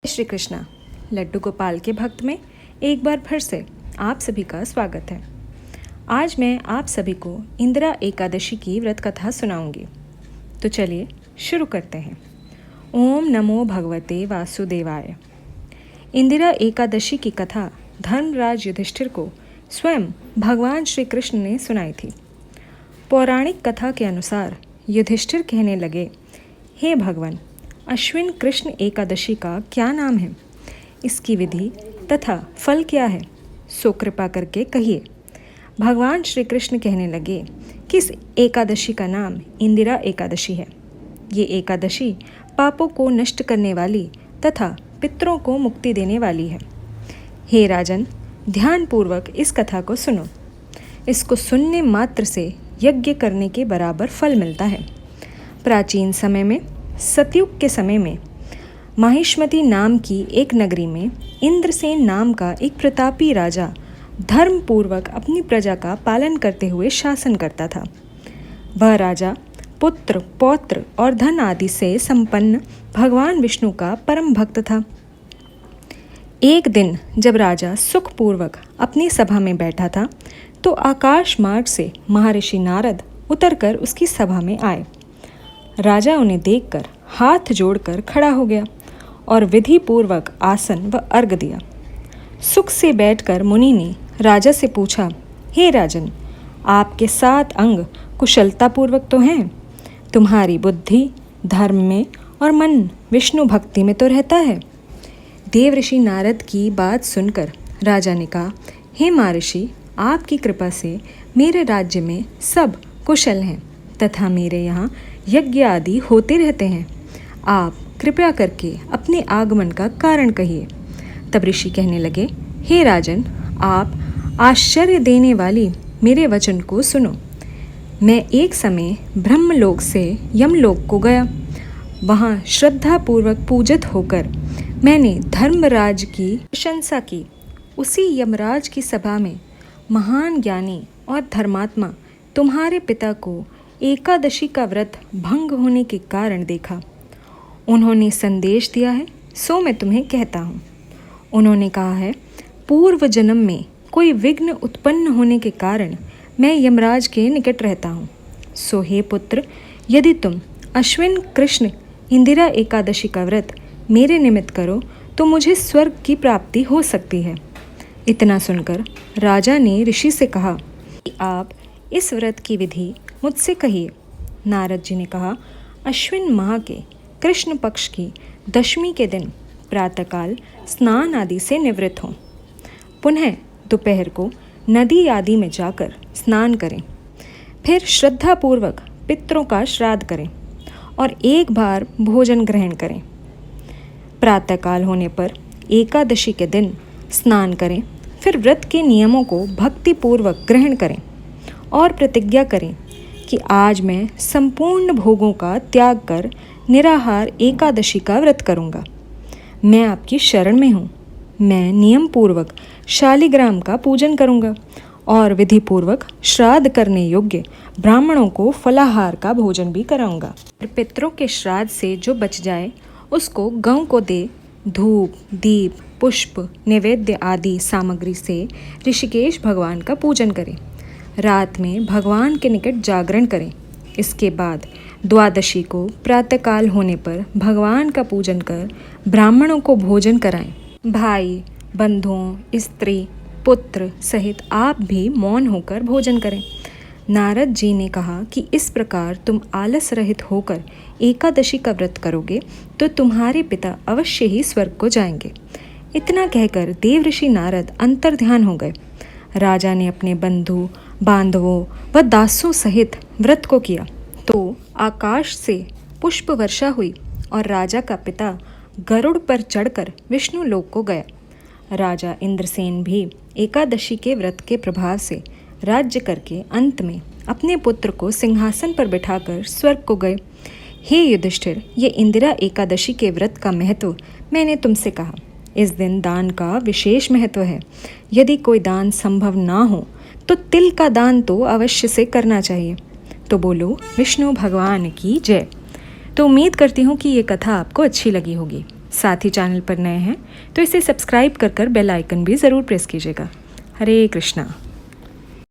श्री कृष्णा लड्डू गोपाल के भक्त में एक बार फिर से आप सभी का स्वागत है। आज मैं आप सभी को इंदिरा एकादशी की व्रत कथा सुनाऊंगी। तो चलिए शुरू करते हैं। ओम नमो भगवते वासुदेवाय। इंदिरा एकादशी की कथा धर्मराज युधिष्ठिर को स्वयं भगवान श्री कृष्ण ने सुनाई थी। पौराणिक कथा के अनुसार युधिष्ठिर कहने लगे, हे भगवान, अश्विन कृष्ण एकादशी का क्या नाम है, इसकी विधि तथा फल क्या है, सो कृपा करके कहिए। भगवान श्री कृष्ण कहने लगे कि इस एकादशी का नाम इंदिरा एकादशी है। ये एकादशी पापों को नष्ट करने वाली तथा पितरों को मुक्ति देने वाली है। हे राजन, ध्यानपूर्वक इस कथा को सुनो। इसको सुनने मात्र से यज्ञ करने के बराबर फल मिलता है। प्राचीन समय में, सतयुग के समय में, माहिष्मती नाम की एक नगरी में इंद्रसेन नाम का एक प्रतापी राजा धर्मपूर्वक अपनी प्रजा का पालन करते हुए शासन करता था। वह राजा पुत्र, पौत्र और धन आदि से संपन्न भगवान विष्णु का परम भक्त था। एक दिन जब राजा सुखपूर्वक अपनी सभा में बैठा था, तो आकाश मार्ग से महर्षि नारद उतरकर उसकी सभा में आए। राजा उन्हें देखकर हाथ जोड़कर खड़ा हो गया और विधि पूर्वक आसन व अर्घ दिया। सुख से बैठकर मुनि ने राजा से पूछा, हे राजन, आपके 7 अंग कुशलतापूर्वक तो हैं? तुम्हारी बुद्धि धर्म में और मन विष्णु भक्ति में तो रहता है। देवऋषि नारद की बात सुनकर राजा ने कहा, हे महर्षि, आपकी कृपा से मेरे राज्य में सब कुशल हैं तथा मेरे यहाँ यज्ञ आदि होते रहते हैं। आप कृपया करके अपने आगमन का कारण कहिए। तब ऋषि कहने लगे, हे राजन, आप आश्चर्य देने वाली मेरे वचन को सुनो। मैं एक समय ब्रह्मलोक से यमलोक को गया। वहाँ श्रद्धापूर्वक पूजित होकर मैंने धर्मराज की प्रशंसा की। उसी यमराज की सभा में महान ज्ञानी और धर्मात्मा तुम्हारे पिता को एकादशी का व्रत भंग होने के कारण देखा। उन्होंने संदेश दिया है, सो मैं तुम्हें कहता हूँ। उन्होंने कहा है, पूर्व जन्म में कोई विघ्न उत्पन्न होने के कारण मैं यमराज के निकट रहता हूँ। सो हे पुत्र, यदि तुम अश्विन कृष्ण इंदिरा एकादशी का व्रत मेरे निमित्त करो तो मुझे स्वर्ग की प्राप्ति हो सकती है। इतना सुनकर राजा ने ऋषि से कहा कि आप इस व्रत की विधि मुझसे कहिए। नारद जी ने कहा, अश्विन माह के कृष्ण पक्ष की दशमी के दिन प्रातःकाल स्नान आदि से निवृत्त हों। पुनः दोपहर को नदी आदि में जाकर स्नान करें। फिर श्रद्धापूर्वक पितरों का श्राद्ध करें और एक बार भोजन ग्रहण करें। प्रातःकाल होने पर एकादशी के दिन स्नान करें। फिर व्रत के नियमों को भक्तिपूर्वक ग्रहण करें और प्रतिज्ञा करें कि आज मैं संपूर्ण भोगों का त्याग कर निराहार एकादशी का व्रत करूंगा। मैं आपकी शरण में हूँ। मैं नियम पूर्वक शालिग्राम का पूजन करूंगा और विधि पूर्वक श्राद्ध करने योग्य ब्राह्मणों को फलाहार का भोजन भी कराऊंगा। पितरों के श्राद्ध से जो बच जाए उसको गौ को दे धूप, दीप, पुष्प, नैवेद्य आदि सामग्री से ऋषिकेश भगवान का पूजन करें। रात में भगवान के निकट जागरण करें। इसके बाद द्वादशी को प्रातःकाल होने पर भगवान का पूजन कर ब्राह्मणों को भोजन कराएं। भाई, बंधुओं, स्त्री, पुत्र सहित आप भी मौन होकर भोजन करें। नारद जी ने कहा कि इस प्रकार तुम आलस रहित होकर एकादशी का व्रत करोगे तो तुम्हारे पिता अवश्य ही स्वर्ग को जाएंगे। इतना कहकर देवऋषि नारद अंतर्ध्यान हो गए। राजा ने अपने बंधु, बांधवों व दासों सहित व्रत को किया तो आकाश से पुष्प वर्षा हुई और राजा का पिता गरुड़ पर चढ़कर विष्णु लोक को गया। राजा इंद्रसेन भी एकादशी के व्रत के प्रभाव से राज्य करके अंत में अपने पुत्र को सिंहासन पर बिठाकर स्वर्ग को गए। हे युधिष्ठिर, ये इंदिरा एकादशी के व्रत का महत्व मैंने तुमसे कहा। इस दिन दान का विशेष महत्व है। यदि कोई दान संभव ना हो तो तिल का दान तो अवश्य से करना चाहिए। तो बोलो विष्णु भगवान की जय। तो उम्मीद करती हूँ कि ये कथा आपको अच्छी लगी होगी। साथ ही चैनल पर नए हैं तो इसे सब्सक्राइब कर बेल आइकन भी ज़रूर प्रेस कीजिएगा। हरे कृष्णा।